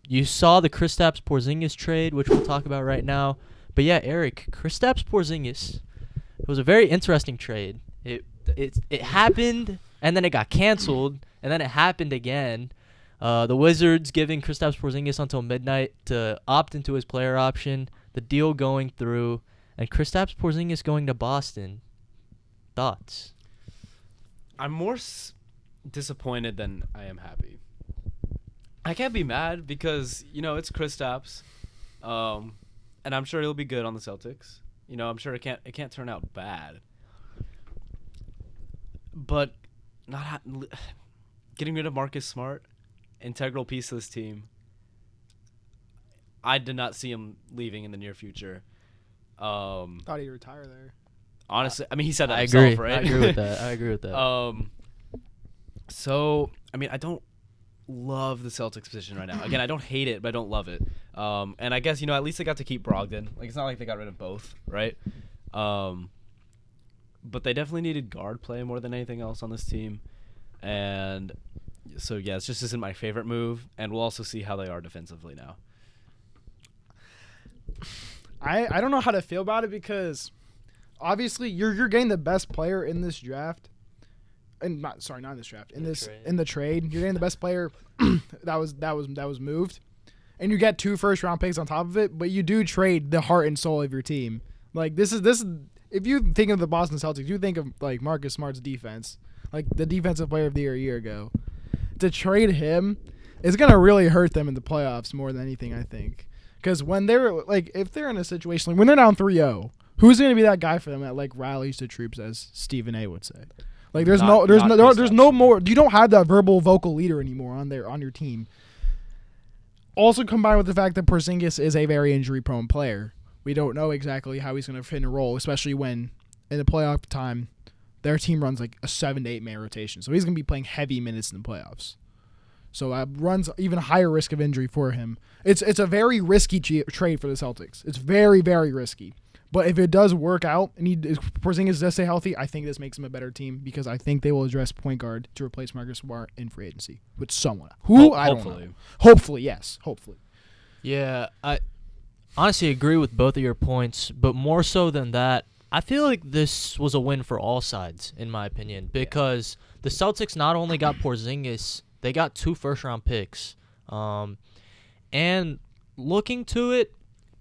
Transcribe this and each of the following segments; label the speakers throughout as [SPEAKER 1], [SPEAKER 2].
[SPEAKER 1] You saw the Kristaps Porzingis trade, which we'll talk about right now. But yeah, Eric, Kristaps Porzingis, it was a very interesting trade. It happened, and then it got canceled, and then it happened again. The Wizards giving Kristaps Porzingis until midnight to opt into his player option, the deal going through, and Kristaps Porzingis going to Boston. Thoughts?
[SPEAKER 2] I'm more disappointed than I am happy. I can't be mad because, it's Kristaps, and I'm sure he'll be good on the Celtics. I'm sure it can't turn out bad. But getting rid of Marcus Smart, integral piece of this team, I did not see him leaving in the near future.
[SPEAKER 3] Thought he'd retire there.
[SPEAKER 2] Honestly, he said that
[SPEAKER 1] I
[SPEAKER 2] himself,
[SPEAKER 1] agree.
[SPEAKER 2] right?
[SPEAKER 1] I agree with that.
[SPEAKER 2] So, I don't love the Celtics position right now. Again, I don't hate it, but I don't love it. And I guess, at least they got to keep Brogdon. Like, it's not like they got rid of both, right? But they definitely needed guard play more than anything else on this team. And so, yeah, it just isn't my favorite move. And we'll also see how they are defensively now.
[SPEAKER 3] I don't know how to feel about it because obviously you're getting the best player in this draft. And not in this draft. In the trade. You're getting the best player that was moved. And you get 2 first-round picks on top of it, but you do trade the heart and soul of your team. Like this is if you think of the Boston Celtics, you think of like Marcus Smart's defense, like the defensive player of the year a year ago. To trade him is gonna really hurt them in the playoffs more than anything, I think. Because when they're like, if they're in a situation like when they're down 3-0, who's gonna be that guy for them that like rallies the troops, as Stephen A. would say? Like there's no more. You don't have that vocal leader anymore on your team. Also combined with the fact that Porzingis is a very injury-prone player. We don't know exactly how he's going to fit in a role, especially when in the playoff time, their team runs like a 7 to 8 man rotation. So he's going to be playing heavy minutes in the playoffs. So that runs even higher risk of injury for him. It's a very risky trade for the Celtics. It's very, very risky. But if it does work out and Porzingis does stay healthy, I think this makes him a better team because I think they will address point guard to replace Marcus Smart in free agency with someone. I don't know. Hopefully, yes. Hopefully.
[SPEAKER 1] Yeah, I honestly agree with both of your points, but more so than that, I feel like this was a win for all sides, in my opinion, because the Celtics not only got Porzingis, they got 2 first-round picks. And looking to it,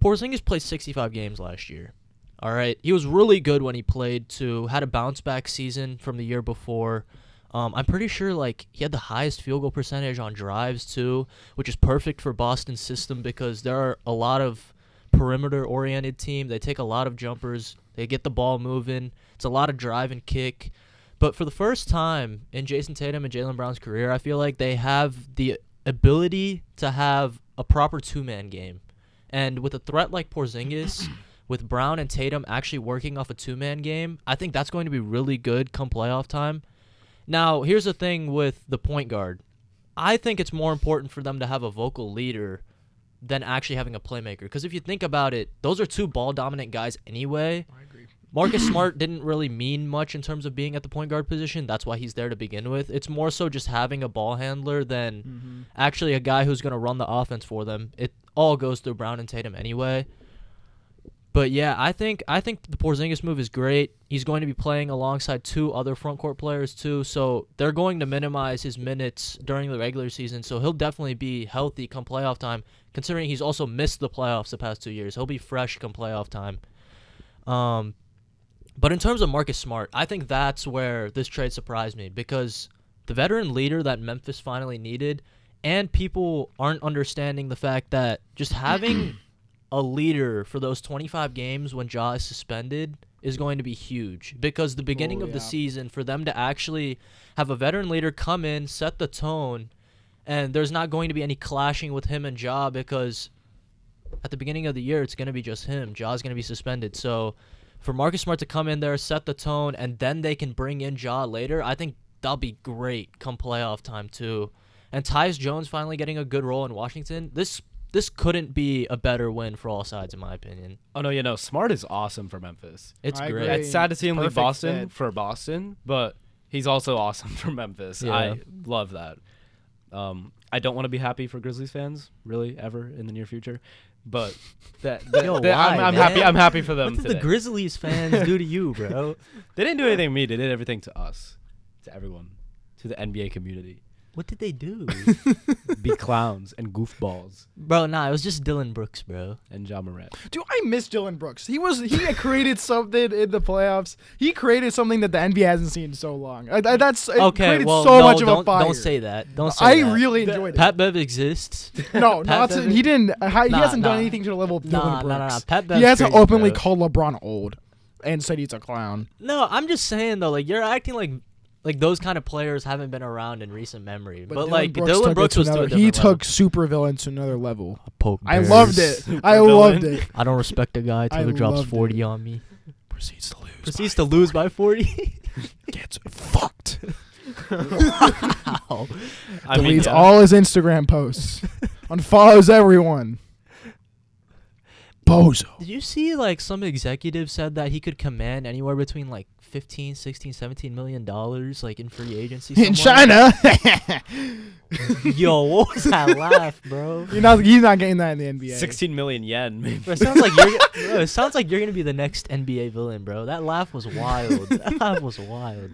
[SPEAKER 1] Porzingis played 65 games last year. All right, he was really good when he played too. Had a bounce-back season from the year before. I'm pretty sure like he had the highest field goal percentage on drives too, which is perfect for Boston's system because there are a lot of perimeter-oriented team. They take a lot of jumpers. They get the ball moving. It's a lot of drive and kick. But for the first time in Jason Tatum and Jaylen Brown's career, I feel like they have the ability to have a proper 2-man game. And with a threat like Porzingis, with Brown and Tatum actually working off a 2-man game, I think that's going to be really good come playoff time. Now, here's the thing with the point guard. I think it's more important for them to have a vocal leader than actually having a playmaker. Because if you think about it, those are 2 ball-dominant guys anyway.
[SPEAKER 3] I agree.
[SPEAKER 1] Marcus Smart didn't really mean much in terms of being at the point guard position. That's why he's there to begin with. It's more so just having a ball handler than actually a guy who's going to run the offense for them. It all goes through Brown and Tatum anyway. But yeah, I think the Porzingis move is great. He's going to be playing alongside 2 other front court players too, so they're going to minimize his minutes during the regular season. So he'll definitely be healthy come playoff time, considering he's also missed the playoffs the past 2 years. He'll be fresh come playoff time. But in terms of Marcus Smart, I think that's where this trade surprised me because the veteran leader that Memphis finally needed, and people aren't understanding the fact that just having a leader for those 25 games when Ja is suspended is going to be huge because the beginning of the season, for them to actually have a veteran leader come in, set the tone, and there's not going to be any clashing with him and Ja because at the beginning of the year, it's going to be just him. Ja's going to be suspended. So for Marcus Smart to come in there, set the tone, and then they can bring in Ja later, I think that'll be great come playoff time too. And Tyus Jones finally getting a good role in Washington. This couldn't be a better win for all sides, in my opinion.
[SPEAKER 2] Oh, no, Smart is awesome for Memphis.
[SPEAKER 1] It's
[SPEAKER 3] I
[SPEAKER 1] great.
[SPEAKER 3] agree.
[SPEAKER 2] It's sad to see him leave
[SPEAKER 3] Perfect
[SPEAKER 2] Boston
[SPEAKER 3] fit.
[SPEAKER 2] for Boston, but he's also awesome for Memphis.
[SPEAKER 1] Yeah.
[SPEAKER 2] I love that. I don't want to be happy for Grizzlies fans, really, ever in the near future. But
[SPEAKER 1] Yo, why,
[SPEAKER 2] I'm
[SPEAKER 1] man?
[SPEAKER 2] happy. I'm happy for them
[SPEAKER 1] What did
[SPEAKER 2] today.
[SPEAKER 1] the Grizzlies fans do to you, bro?
[SPEAKER 2] They didn't do anything to me. They did everything to us, to everyone, to the NBA community.
[SPEAKER 1] What did they do?
[SPEAKER 2] Be clowns and goofballs
[SPEAKER 1] Bro, nah, it was just Dylan Brooks, bro.
[SPEAKER 2] and Ja Morant.
[SPEAKER 3] Dude, I miss Dylan Brooks. He had created something in the playoffs. He created something that the NBA hasn't seen in so long. It
[SPEAKER 1] Okay,
[SPEAKER 3] created
[SPEAKER 1] well,
[SPEAKER 3] so
[SPEAKER 1] no,
[SPEAKER 3] much of a
[SPEAKER 1] don't,
[SPEAKER 3] fire.
[SPEAKER 1] don't say that. Don't say
[SPEAKER 3] I
[SPEAKER 1] that.
[SPEAKER 3] really enjoyed it.
[SPEAKER 1] Pat Bev exists.
[SPEAKER 3] No,
[SPEAKER 1] Pat
[SPEAKER 3] not to,
[SPEAKER 1] Bev-
[SPEAKER 3] he didn't. He
[SPEAKER 1] Nah,
[SPEAKER 3] hasn't done
[SPEAKER 1] nah.
[SPEAKER 3] anything to the level of Dylan
[SPEAKER 1] Nah,
[SPEAKER 3] Brooks.
[SPEAKER 1] nah. Pat
[SPEAKER 3] He
[SPEAKER 1] Bev's
[SPEAKER 3] hasn't
[SPEAKER 1] crazy,
[SPEAKER 3] openly
[SPEAKER 1] bro.
[SPEAKER 3] called LeBron old and said he's a clown.
[SPEAKER 1] No, I'm just saying though, like you're acting like those kind of players haven't been around in recent memory. But like Dylan
[SPEAKER 3] took it
[SPEAKER 1] Brooks
[SPEAKER 3] to
[SPEAKER 1] was to a
[SPEAKER 3] another, he
[SPEAKER 1] different level.
[SPEAKER 3] took supervillains to another level.
[SPEAKER 1] Poke
[SPEAKER 3] I
[SPEAKER 1] bears.
[SPEAKER 3] loved it. I
[SPEAKER 2] Supervillain.
[SPEAKER 3] loved it.
[SPEAKER 1] I don't respect a guy till
[SPEAKER 3] I
[SPEAKER 1] he drops
[SPEAKER 3] loved
[SPEAKER 1] 40
[SPEAKER 3] it.
[SPEAKER 1] on me.
[SPEAKER 3] Proceeds to lose.
[SPEAKER 1] Proceeds to lose by 40.
[SPEAKER 3] Gets fucked.
[SPEAKER 1] Wow.
[SPEAKER 2] I mean,
[SPEAKER 3] Deletes
[SPEAKER 2] yeah.
[SPEAKER 3] all his Instagram posts. Unfollows everyone. Bozo.
[SPEAKER 1] Did you see like some executive said that he could command anywhere between like 15, 16, 17 million dollars like in free agency
[SPEAKER 3] In
[SPEAKER 1] somewhere?
[SPEAKER 3] China.
[SPEAKER 1] Yo, what was that laugh, bro?
[SPEAKER 3] He's not getting that in the NBA.
[SPEAKER 2] 16 million yen. Maybe.
[SPEAKER 1] Bro, it sounds like you're gonna be the next NBA villain, bro. That laugh was wild. That laugh was wild.